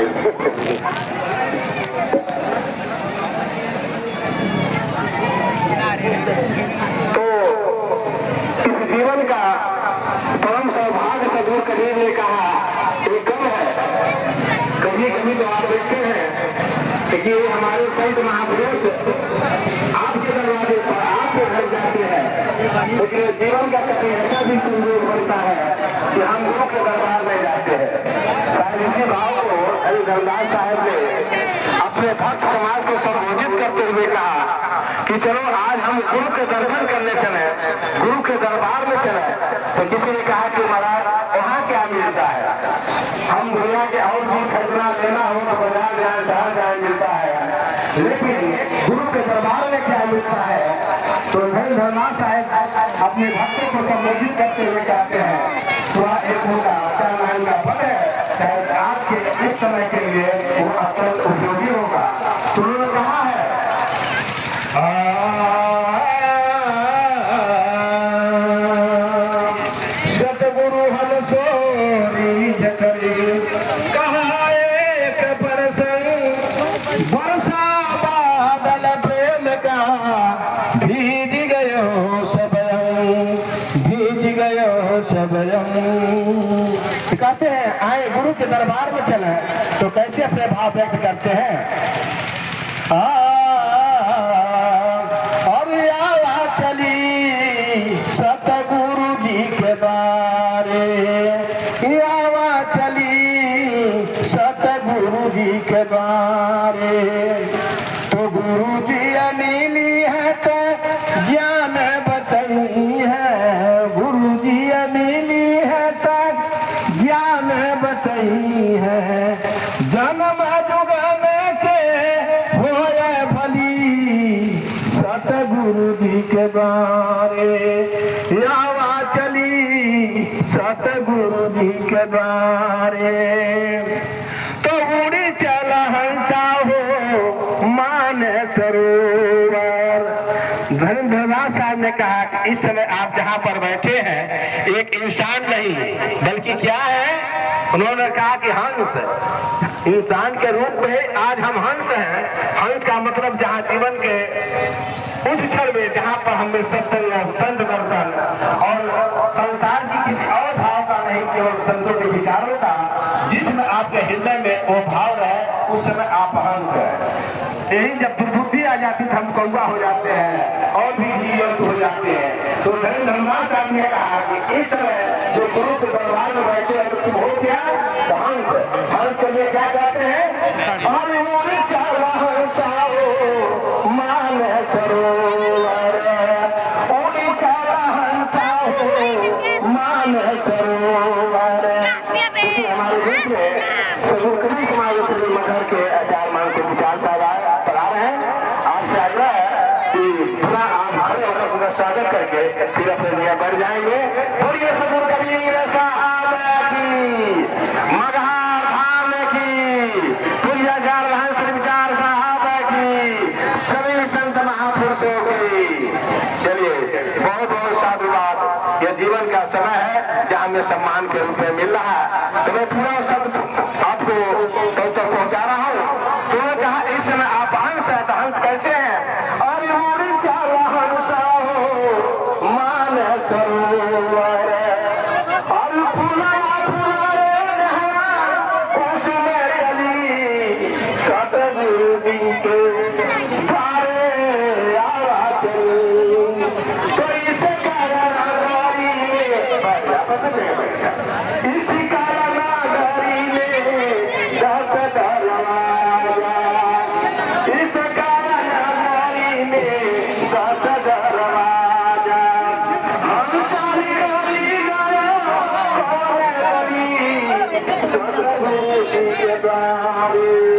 तो इस जीवन का परम सौभाग्य सदगुरु कबीर ने कहा एक गम है। कभी कभी तो आप देखते हैं कि ये हमारे संत महापुरुष आपके दरवाजे पर आपके घर जाते हैं, लेकिन जीवन का कभी ऐसा भी संयोग बनता है कि हम गुरु के दरबार में जाते हैं। शायद इसी भाव को हरि धर्मदास साहब ने अपने भक्त समाज को संबोधित करते हुए कहा कि चलो आज हम गुरु के दर्शन करने चले, गुरु के दरबार में चले। तो किसी ने कहा कि महाराज वहाँ क्या मिलता है, हम दुनिया के और भी खरीदना लेना हो तो बाजार जाए, शहर जाए, मिलता है, लेकिन गुरु के दरबार में क्या मिलता है। तो हरि धर्मदास साहब अपने भक्तों को संबोधित करते हुए कहते हैं थोड़ा एक होगा 4 लाइन का पद है, शायद आज के इस समय के लिए वो अत्यंत उपयोगी होगा। तो उन्होंने कहा है सतगुरु हम सोरी जकरी कहा एक प्रसंग वर्षा बादल प्रेम का भीज गयो सबयम, भीज गयो सबयम। कहते हैं आए गुरु के दरबार में चले तो कैसे अपने भाव व्यक्त करते हैं। सतगुरु जी के बारे आवा चली, सतगुरु जी के बारे। तो गुरु जी मिली है तो ज्ञान बताई है, गुरु जी मिली है तो ज्ञान बताई है। जन्म जुगम के होए भली, सतगुरु जी के बारे आवा चली, सतगुरु जी के बारे। तो उड़ी चल हंसा हो मान सरोवर। धर्मदास साहब ने कहा कि इस समय आप जहाँ पर बैठे हैं एक इंसान नहीं बल्कि क्या है, उन्होंने कहा कि हंस। इंसान के रूप में आज हम हंस हैं। हंस का मतलब जहाँ जीवन के उस क्षण में जहाँ पर हमें सत्संग, संत दर्शन और संसार की किसी और भाव का नहीं, केवल संतों के विचारों का जिसमें आपके हृदय में वो भाव रहे, उस समय आप हंस हैं। यही जब दुर्बुद्धि आ जाती तो हम कौवा हो जाते हैं और भी जीवंत हो जाते हैं। तो धर्मदास साहब ने कहा कि इस समय जो गुरु के दरबार में बैठे हैं तो तुम हो क्या, तो हंस। हंस के लिए क्या कहते हैं, मान सरोवर, मान सरोवर। हमारे बीच में सदगुरु कबीर समाज मगर के आचार्य मान के विचार साहब पढ़ा रहे हैं। आपसे आग्रह है कि पूरा आप खड़े होकर पूरा स्वागत करके फिर अपने लिए बढ़ जाएंगे। बोलिए सदगुरु कबीर साहब की, मगहार धाम की, पूजा जार रहस्य विचार साहब की, सभी संत महापुरुषों की। चलिए बहुत बहुत साधुवाद। यह जीवन का समय है जहाँ हमें सम्मान के रूप में मिल रहा है। तो मैं पूरा शब्द आपको तो पहुंचा रहा हूँ। तो मैं कहा इस समय आप हंस है तो हंस कैसे हैं, और हंसा हो मान सरोवर, और उसमें चली सतगुरु जी के बारे आवा चली। तो इस कारण इसी कारण नगरी में 10 दरवाजा, इस कारण नगरी में 10 दरवाजा। हम सारी गली गए सतगुरु जी के द्वारे।